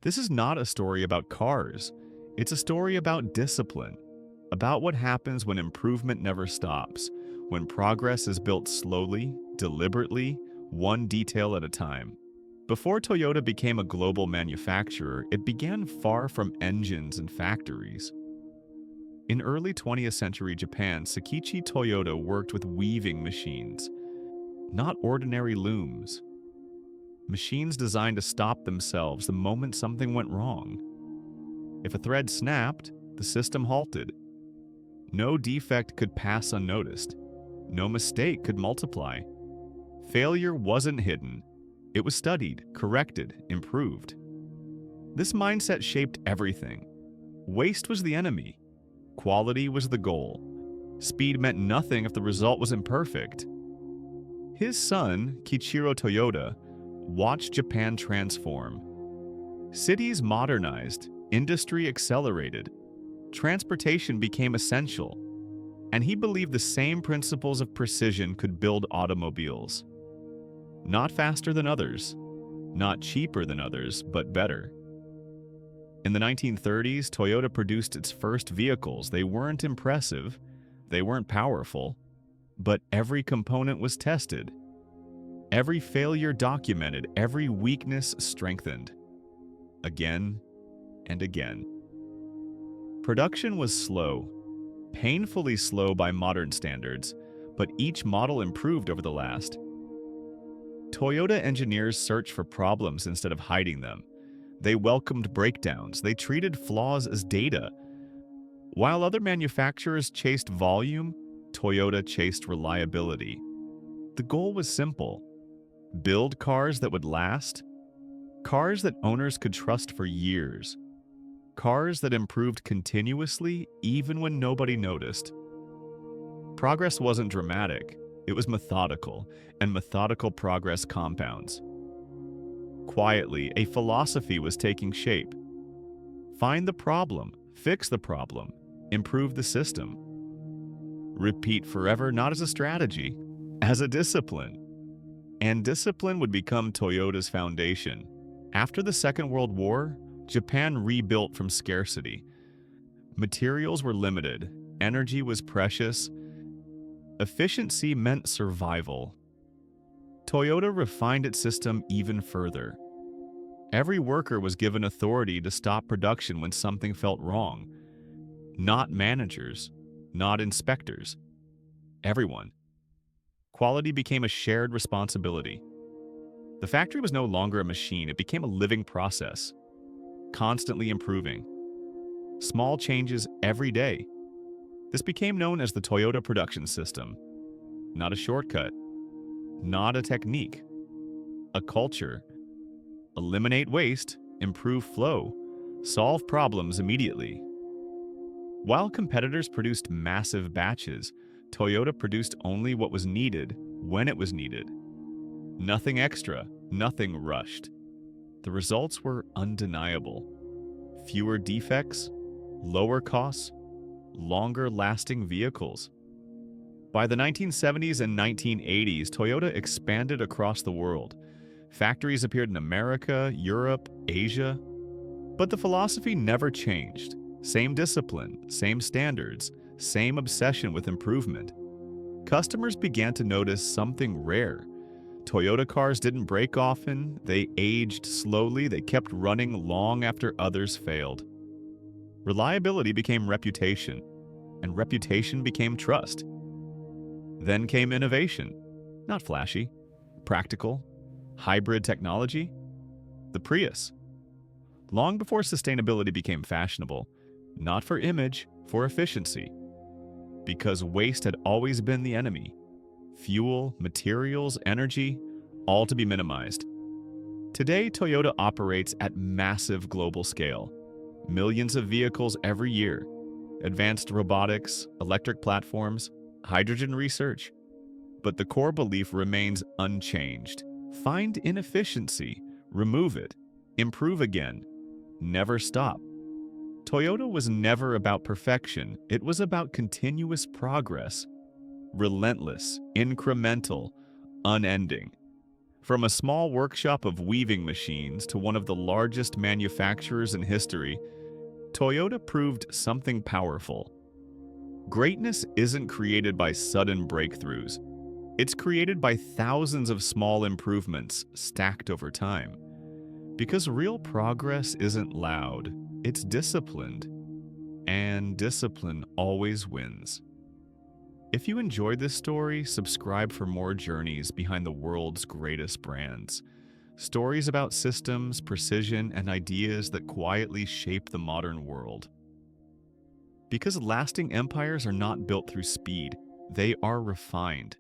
This is not a story about cars. It's a story about discipline, about what happens when improvement never stops, when progress is built slowly, deliberately, one detail at a time. Before Toyota became a global manufacturer, it began far from engines and factories. In early 20th century Japan, Sakichi Toyoda worked with weaving machines, not ordinary looms. Machines designed to stop themselves the moment something went wrong. If a thread snapped, the system halted. No defect could pass unnoticed. No mistake could multiply. Failure wasn't hidden. It was studied, corrected, improved. This mindset shaped everything. Waste was the enemy. Quality was the goal. Speed meant nothing if the result was imperfect. His son, Kichiro Toyoda, watched Japan transform. Cities modernized, industry accelerated, transportation became essential, and he believed the same principles of precision could build automobiles. Not faster than others, not cheaper than others, but better. In the 1930s, Toyota produced its first vehicles. They weren't impressive, they weren't powerful, but every component was tested. Every failure documented, every weakness strengthened. Again and again. Production was slow, painfully slow by modern standards, but each model improved over the last. Toyota engineers searched for problems instead of hiding them. They welcomed breakdowns. They treated flaws as data. While other manufacturers chased volume, Toyota chased reliability. The goal was simple: build cars that would last, cars that owners could trust for years, cars that improved continuously even when nobody noticed. Progress wasn't dramatic, it was methodical, and methodical progress compounds. Quietly, a philosophy was taking shape. Find the problem, fix the problem, improve the system. Repeat forever, not as a strategy, as a discipline. And discipline would become Toyota's foundation. After the Second World War, Japan rebuilt from scarcity. Materials were limited, energy was precious, efficiency meant survival. Toyota refined its system even further. Every worker was given authority to stop production when something felt wrong. Not managers, not inspectors. Everyone. Quality became a shared responsibility. The factory was no longer a machine, it became a living process, constantly improving. Small changes every day. This became known as the Toyota production system. Not a shortcut, not a technique, a culture. Eliminate waste, improve flow, solve problems immediately. While competitors produced massive batches, Toyota produced only what was needed when it was needed. Nothing extra, nothing rushed. The results were undeniable. Fewer defects, lower costs, longer-lasting vehicles. By the 1970s and 1980s, Toyota expanded across the world. Factories appeared in America, Europe, Asia. But the philosophy never changed. Same discipline, same standards, same obsession with improvement. Customers began to notice something rare. Toyota cars didn't break often, they aged slowly, they kept running long after others failed. Reliability became reputation, and reputation became trust. Then came innovation. Not flashy, practical, hybrid technology. The Prius. Long before sustainability became fashionable, not for image, for efficiency. Because waste had always been the enemy. Fuel, materials, energy, all to be minimized. Today, Toyota operates at massive global scale. Millions of vehicles every year. Advanced robotics, electric platforms, hydrogen research. But the core belief remains unchanged. Find inefficiency, remove it, improve again, never stop. Toyota was never about perfection, it was about continuous progress. Relentless, incremental, unending. From a small workshop of weaving machines to one of the largest manufacturers in history, Toyota proved something powerful. Greatness isn't created by sudden breakthroughs. It's created by thousands of small improvements stacked over time. Because real progress isn't loud, it's disciplined. And discipline always wins. If you enjoyed this story, subscribe for more journeys behind the world's greatest brands. Stories about systems, precision, and ideas that quietly shape the modern world. Because lasting empires are not built through speed, they are refined.